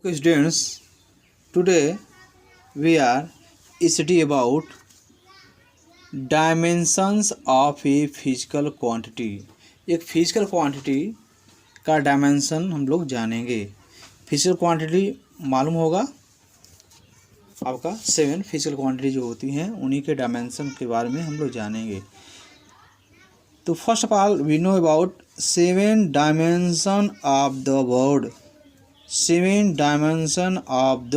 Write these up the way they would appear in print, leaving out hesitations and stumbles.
Okay, students, today we are study about dimensions of a physical quantity। एक physical quantity का dimension हम लोग जानेंगे। फिजिकल क्वांटिटी मालूम होगा आपका 7 फिजिकल क्वांटिटी जो होती हैं उन्हीं के डायमेंशन के बारे में हम लोग जानेंगे। तो first of all we know about 7 dimension of the world. 7 dimension of the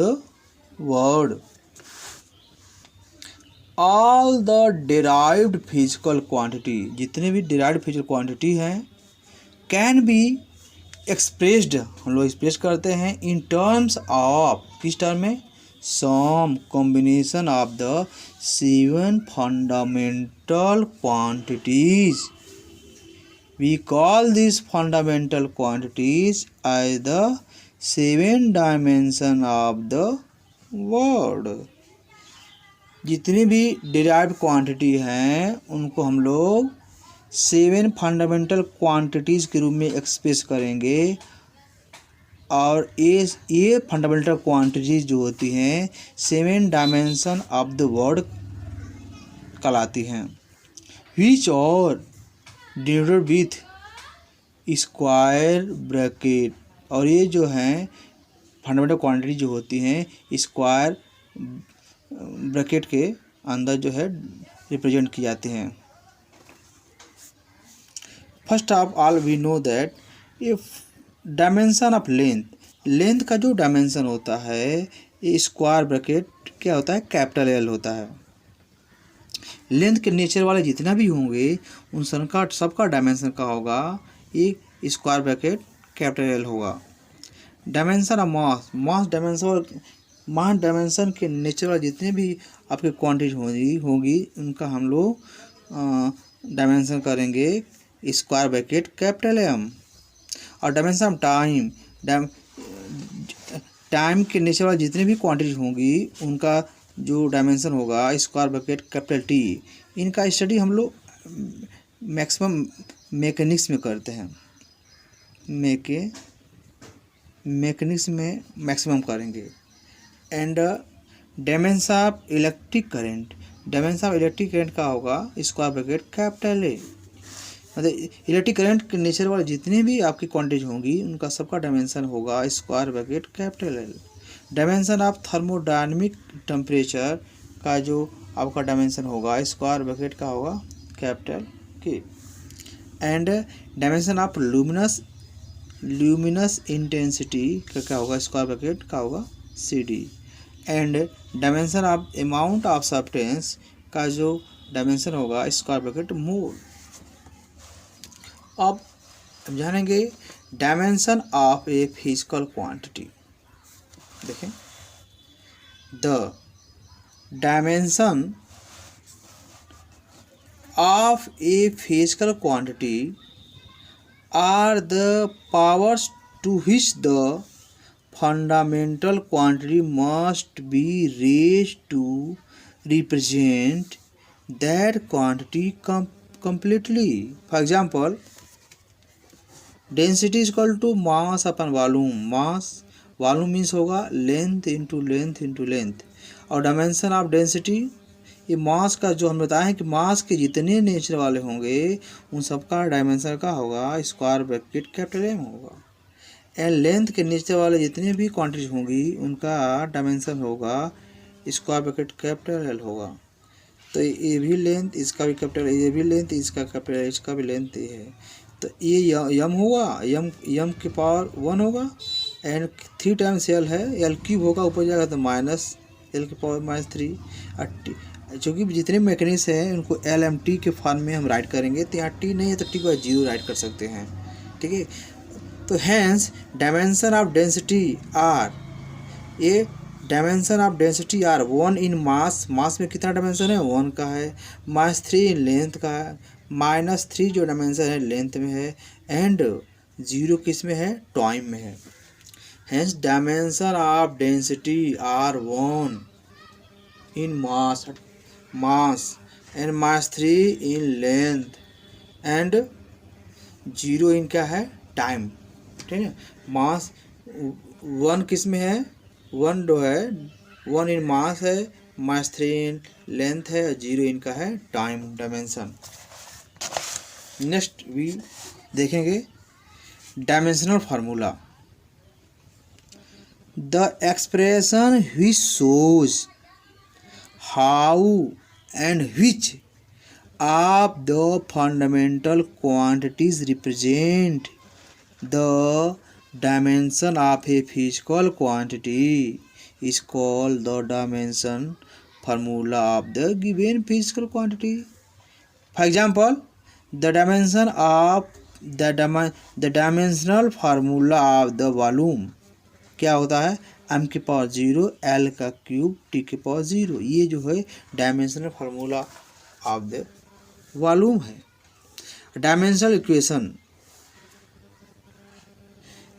world. All the derived physical quantity, जितने भी डिराइव्ड फिजिकल क्वांटिटी हैं, कैन बी एक्सप्रेस्ड, हम लोग एक्सप्रेस करते हैं इन टर्म्स ऑफ, किस टर्म में, some combination of the 7 fundamental quantities. We call this fundamental quantities as the 7 dimension of the world. जितनी भी डिराइव्ड क्वांटिटी हैं उनको हम लोग 7 फंडामेंटल क्वांटिटीज़ के रूप में एक्सप्रेस करेंगे। और ये फंडामेंटल क्वांटिटीज़ जो होती हैं 7 डायमेंशन ऑफ द वर्ल्ड कहलाती हैं। विच और डिनोटेड विथ स्क्वायर ब्रैकेट, और ये जो हैं फंडामेंटल क्वांटिटी जो होती हैं स्क्वायर ब्रैकेट के अंदर जो है रिप्रेजेंट की जाती हैं। First of all we know that if dimension of length का जो डायमेंशन होता है ये स्क्वायर ब्रैकेट क्या होता है, कैपिटल एल होता है। लेंथ के नेचर वाले जितना भी होंगे उन सबका डायमेंशन का होगा ये स्क्वायर ब्रैकेट कैपिटल एल होगा। डायमेंशन ऑफ मास डायमेंशन के नेचर वाले जितने भी आपके क्वांटिटी होगी उनका हम लोग डायमेंशन करेंगे स्क्वायर ब्रैकेट कैपिटल एम। और डायमेंशन ऑफ टाइम के नेचर वाले जितने भी क्वांटिटी होंगी उनका जो डायमेंशन होगा स्क्वायर ब्रैकेट कैपिटल टी। इनका स्टडी हम लोग मैक्सिमम मैकेनिक्स में करते हैं, मैकेनिक्स में मैक्सिमम करेंगे। And dimension of electric current, dimension of electric current का होगा स्क्वायर ब्रैकेट कैपिटल ए। मतलब इलेक्ट्रिक करंट के नेचर वाले जितने भी आपकी क्वांटिटीज होंगी उनका सबका डायमेंशन होगा square bracket capital L. Dimension of thermodynamic temperature का जो आपका डायमेंशन होगा स्क्वायर ब्रैकेट का होगा कैपिटल के। And dimension of luminous intensity का क्या होगा स्क्वायर ब्रैकेट का होगा C D. And dimension of amount of substance का जो डायमेंशन होगा स्क्वायर ब्रैकेट मोल। अब हम जानेंगे dimension of a physical quantity. देखें, the dimension of a physical quantity are the powers to which the fundamental quantity must be raised to represent that quantity completely. For example, density is equal to mass upon volume. volume means होगा length into length। और dimension of density, ये मास का जो हम बताए हैं कि मास के जितने नेचर वाले होंगे उन सबका डायमेंशन का होगा स्क्वायर ब्रैकेट कैपिटल एम होगा। एंड लेंथ के नेचर वाले जितने भी क्वांटिटीज होंगी उनका डायमेंशन होगा स्क्वायर ब्रैकेट कैपिटल एल होगा। तो ये भी लेंथ, इसका भी कैपिटल, ये भी लेंथ, इसका कैपिटल, इसका भी लेंथ ये है। तो ये यम होगा, यम के पावर 1 होगा। एंड 3 टाइम्स एल है, एल क्यूब होगा, ऊपर जाएगा तो माइनस एल के पावर -3। चूँकि जितने मैकेनिक्स हैं उनको एल एम टी के फॉर्म में हम राइट करेंगे, तो यहाँ टी नहीं है तो टी को 0 राइट कर सकते हैं। ठीक है, तो hence dimension of density are, ये dimension of density are 1 in mass में कितना डायमेंशन है 1 का है, -3 इन लेंथ का है, -3 जो डायमेंशन है लेंथ में है, एंड 0 किस में है, टाइम में है। Hence dimension of density are 1 in mass and -3 in length and 0 in क्या है, टाइम। ठीक है, मास वन किस में है, वन जो है, वन इन मास है, मास 3 इन लेंथ है, 0 इनका है टाइम डायमेंशन। नेक्स्ट भी देखेंगे dimensional formula. The expression which shows how and which of the fundamental quantities represent the dimension of a physical quantity is called the dimension formula of the given physical quantity. For example, the dimension of the dimensional formula of the volume क्या होता है, m की power 0 l का cube t की power 0। ये जो है dimensional formula of the volume है। Dimensional equation,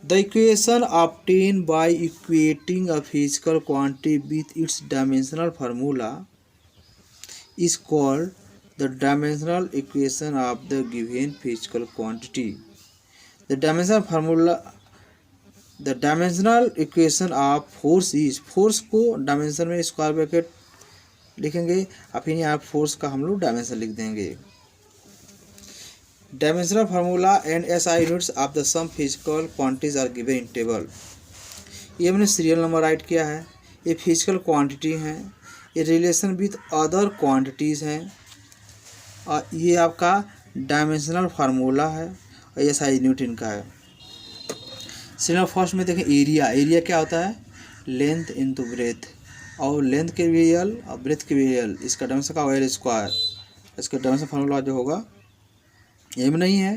the equation obtained by equating a physical quantity with its dimensional formula is called the dimensional equation of the given physical quantity. The dimensional equation of force is, force को dimension में square bracket लिखेंगे, फिर यहाँ force का हम लोग dimension लिख देंगे। Dimensional formula and SI units of the some physical quantities are given in table. ये मैंने सीरियल नंबर राइट किया है। ये फिजिकल क्वांटिटी हैं, ये रिलेशन विथ अदर क्वांटिटीज़ हैं, और ये आपका डायमेंशनल फार्मूला है, और ये SI यूनिट इनका है। सीरियल फर्स्ट में देखें एरिया, एरिया क्या होता है, लेंथ इनटू ब्रेथ, और लेंथ के भी एल और ब्रेथ के भी एल, इसका डायमेंशन का एल स्क्वायर। इसका डायमेंशन फार्मूला जो होगा, एम नहीं है,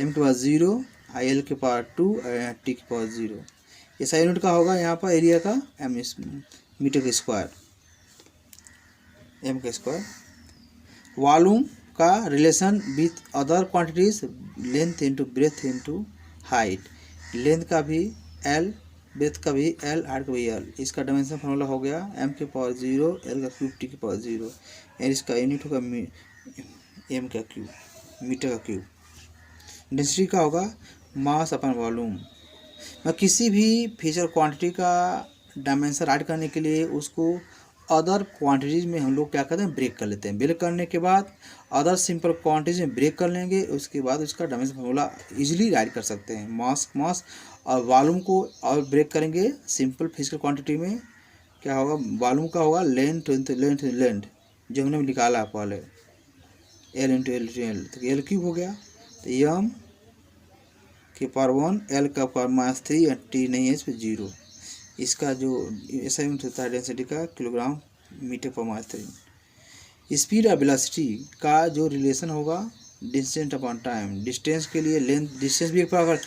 एम के पावर 0, आई एल के पावर 2 और टी के पावर 0। ये SI यूनिट का होगा यहाँ पर एरिया का एम मीटर का स्क्वायर, एम का स्क्वायर। वॉल्यूम का relation with other quantities, length into breadth into height, length का भी एल, ब्रेथ का भी एल, हाइट का भी एल। इसका डायमेंशन फार्मूला हो गया एम के पावर 0, एल का क्यूब, टी के पावर 0, और इसका यूनिट होगा एम का क्यूब, मीटर का क्यूब। डेंसिटी का होगा मास अपन वॉल्यूम। मैं किसी भी फिजिकल क्वांटिटी का डायमेंशन ऐड करने के लिए उसको अदर क्वांटिटीज़ में हम लोग क्या करते हैं, ब्रेक कर लेते हैं। ब्रेक करने के बाद अदर सिंपल क्वांटिटीज में ब्रेक कर लेंगे, उसके बाद उसका डायमेंशन फार्मूला इजीली राइट कर सकते हैं। मास और वॉल्यूम को और ब्रेक करेंगे सिंपल फिजिकल क्वांटिटी में, क्या होगा, वॉल्यूम का होगा लेंथ जो हमने निकाला पहले, एल इंटू एल, तो एल क्यूब हो गया, तो एम के पावर 1, एल का पावर माइनस 3, और टी नहीं है इस पर 0। इसका जो ऐसा यूनिट होता है डेंसिटी का, किलोग्राम मीटर पर माइनस 3। स्पीड और वेलोसिटी का जो रिलेशन होगा डिस्टेंस अपॉन टाइम, डिस्टेंस के लिए लेंथ, डिस्टेंस भी एक प्रकार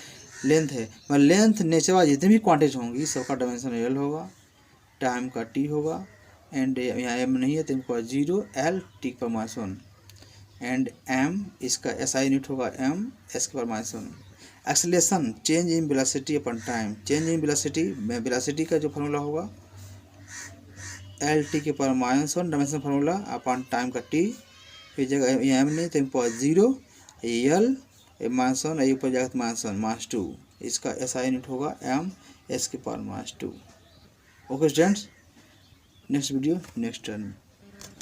लेंथ है, मतलब लेंथ नेचर वाइज जितनी भी क्वांटिटी होंगी सबका डायमेंशन एल होगा, टाइम का टी होगा, एंड यहाँ एम नहीं है तो इनको 0, एल टी पर माइनस 1, एंड एम इसका SI यूनिट होगा एम, एस के power minus 1। Acceleration, change in velocity upon time, change in velocity का जो फार्मूला होगा एल टी के पावर माइनस 1, डायमेंशन फार्मूला अपन टाइम का टी, फिर जगह एम नहीं तो पावर 0, एल माइनस 1, ये ऊपर जाकर माइनस 1, माइनस 2, इसका SI यूनिट होगा एम, एस के power minus 2। Okay students, next video next turn.